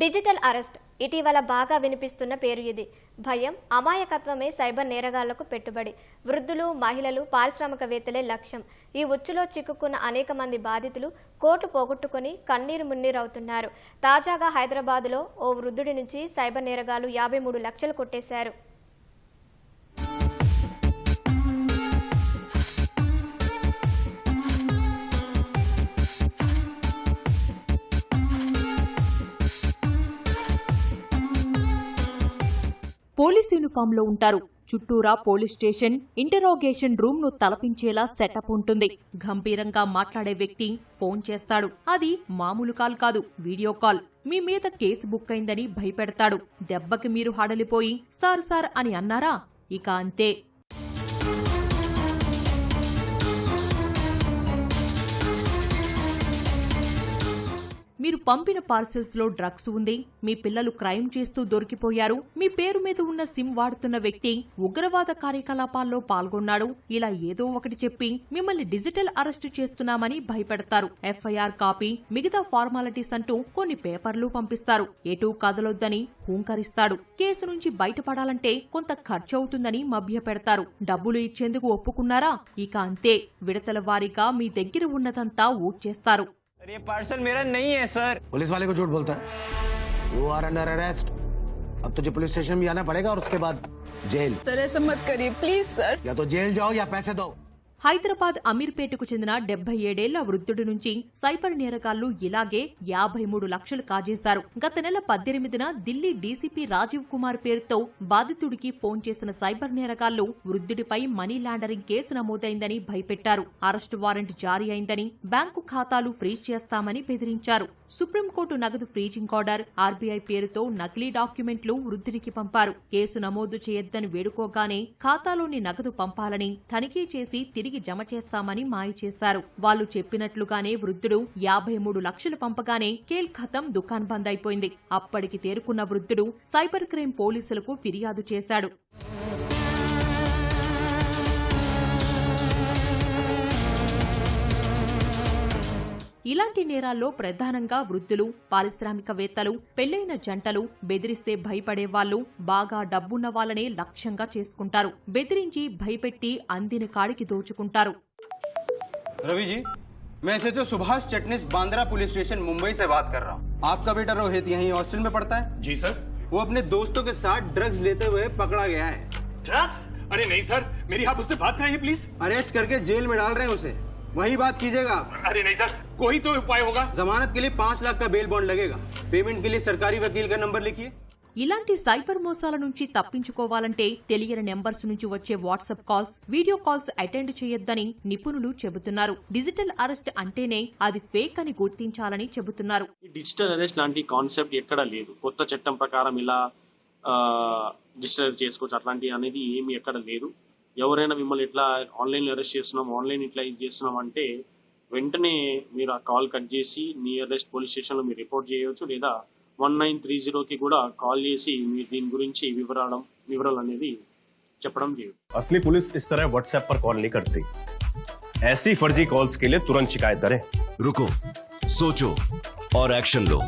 Digital arrest ఇటీవల బాగా వినిపిస్తున్న పేరు ఇది. భయం, అమాయకత్వమే సైబర్ నేరగాళ్లకు పెట్టుబడి. వృద్ధులు, మహిళలు, పారిశ్రామికవేత్తలే లక్ష్యం. ఈ ఉచ్చులో చిక్కుకున్న అనేక మంది బాధితులు కోట్లు పోగొట్టుకుని కన్నీరు మున్నీరవుతున్నారు. తాజాగా హైదరాబాద్లో ఓ వృద్ధుడి నుంచి సైబర్ నేరగాళ్లు 53 లక్షలు కొట్టేశారు. పోలీస్ యూనిఫామ్ లో ఉంటారు. చుట్టూరా పోలీస్ స్టేషన్, ఇంటరోగేషన్ రూమ్ ను తలపించేలా సెటప్ ఉంటుంది. గంభీరంగా మాట్లాడే వ్యక్తి ఫోన్ చేస్తాడు. అది మామూలు కాల్ కాదు, వీడియో కాల్. మీ మీద కేసు బుక్ అయిందని భయపెడతాడు. దెబ్బకి మీరు హడలిపోయి సార్ సార్ అని అన్నారా, ఇక అంతే. మీరు పంపిన పార్సిల్స్ లో డ్రగ్స్ ఉంది, మీ పిల్లలు క్రైమ్ చేస్తూ దొరికిపోయారు, మీ పేరు మీద ఉన్న సిమ్ వాడుతున్న వ్యక్తి ఉగ్రవాద కార్యకలాపాల్లో పాల్గొన్నాడు, ఇలా ఏదో ఒకటి చెప్పి మిమ్మల్ని డిజిటల్ అరెస్టు చేస్తున్నామని భయపెడతారు. ఎఫ్ఐఆర్ కాపీ, మిగతా ఫార్మాలిటీస్ అంటూ కొన్ని పేపర్లు పంపిస్తారు. ఎటూ కదలొద్దని హూంకరిస్తాడు. కేసు నుంచి బయటపడాలంటే కొంత ఖర్చు అవుతుందని మభ్యపెడతారు. డబ్బులు ఇచ్చేందుకు ఒప్పుకున్నారా, ఇక అంతే. విడతల వారీగా మీ దగ్గర ఉన్నదంతా ఊడ్చేస్తారు. ये पार्सल मेरा नहीं है सर। पुलिस वाले को झूठ बोलता है। You are under arrest। अब तुझे पुलिस स्टेशन भी आना पड़ेगा और उसके बाद जेल। तरह से मत करिए प्लीज सर। या तो जेल जाओ या पैसे दो। హైదరాబాద్ అమీర్పేటకు చెందిన 77 ఏళ్ల వృద్ధుడి నుంచి సైబర్ నేరగాళ్లు ఇలాగే 53 లక్షలు కాజేశారు. గత నెల 18న ఢిల్లీ డీసీపీ రాజీవ్ కుమార్ పేరుతో బాధితుడికి ఫోన్ చేసిన సైబర్ నేరగాళ్లు వృద్ధుడిపై మనీ లాండరింగ్ కేసు నమోదైందని భయపెట్టారు. అరెస్టు వారెంట్ జారీ అయిందని, బ్యాంకు ఖాతాలు ఫ్రీజ్ చేస్తామని బెదిరించారు. సుప్రీంకోర్టు నగదు ఫ్రీజింగ్ ఆర్డర్, ఆర్బీఐ పేరుతో నకిలీ డాక్యుమెంట్లు వృద్ధుడికి పంపారు. కేసు నమోదు చేయొద్దని వేడుకోగానే ఖాతాలోని నగదు పంపాలని, తనిఖీ చేసి తిరిగి జమ చేస్తామని మాయ చేశారు. వాళ్లు చెప్పినట్లుగానే వృద్ధుడు 53 లక్షలు పంపగానే కేల్ ఖతం, దుకాన్ బంద్ అయిపోయింది. అప్పటికి తేరుకున్న వృద్ధుడు సైబర్ క్రైమ్ పోలీసులకు ఫిర్యాదు చేశాడు. ఇలాంటి నేరాల్లో ప్రధానంగా వృద్ధులు, పారిశ్రామికవేత్తలు, పెళ్లైన జంటలు, బెదిరిస్తే భయపడే వాళ్లు, బాగా డబ్బున్న వాళ్ళనే లక్ష్యంగా చేసుకుంటారు. బెదిరించి భయపెట్టి అందిన కాడికి దోచుకుంటారు. रवि जी, मैं SHO Subhash Chitnis Bandra police station Mumbai से बात कर रहा हूँ। आपका बेटा रोहित यहीं हॉस्टल में पढ़ता है? जी सर। वो अपने दोस्तों के साथ ड्रग्स लेते हुए पकड़ा गया है। ड्रग्स? अरे नहीं सर, मेरी आप उससे बात कराइए प्लीज। अरेस्ट करके जेल में डाल रहे हैं उसे, वही बात कीजिएगा। अरे नहीं सर, कोई तो उपाय होगा। जमानत के लिए 5 लाख का बेल बॉन्ड लगेगा। पेमेंट के लिए सरकारी वकील का नंबर लिखिए। ఇలాంటి సైబర్ మోసాల నుంచి తప్పించుకోవాలంటే తెలియని నెంబర్స్ నుంచి వచ్చే WhatsApp calls, video calls attend చేయొద్దని నిపుణులు చెబుతున్నారు. డిజిటల్ అరెస్ట్ అంటేనే అది ఫేక్ అని గుర్తించాలని చెబుతున్నారు. డిజిటల్ అరెస్ట్ లాంటి కాన్సెప్ట్ ఎక్కడా లేదు. కొత్త చట్టం ప్రకారం ఇలా డిజిటల్ చేసుకోవచ్చు అట్లాంటి అనేది ఏమి ఎక్కడ లేదు. ఎవరైనా మిమ్మల్ని ఇట్లా ఆన్లైన్ అరెస్ట్ చేస్తున్నాం, ఆన్లైన్ ఇట్లా ఇది చేస్తున్నాం అంటే వెంటనే మీరు ఆ కాల్ కట్ చేసి నియరెస్ట్ పోలీస్ స్టేషన్లో మీరు రిపోర్ట్ చేయవచ్చు, లేదా 1930కి కూడా కాల్ చేసి మీరు దీని గురించి వివరాలు అనేది చెప్పడం చేయదు. असली पुलिस इस तरह व्हाट्सएप पर कॉल नहीं करती। ऐसी फर्जी कॉल्स के लिए तुरंत शिकायत करें। रुको, सोचो और एक्शन लो।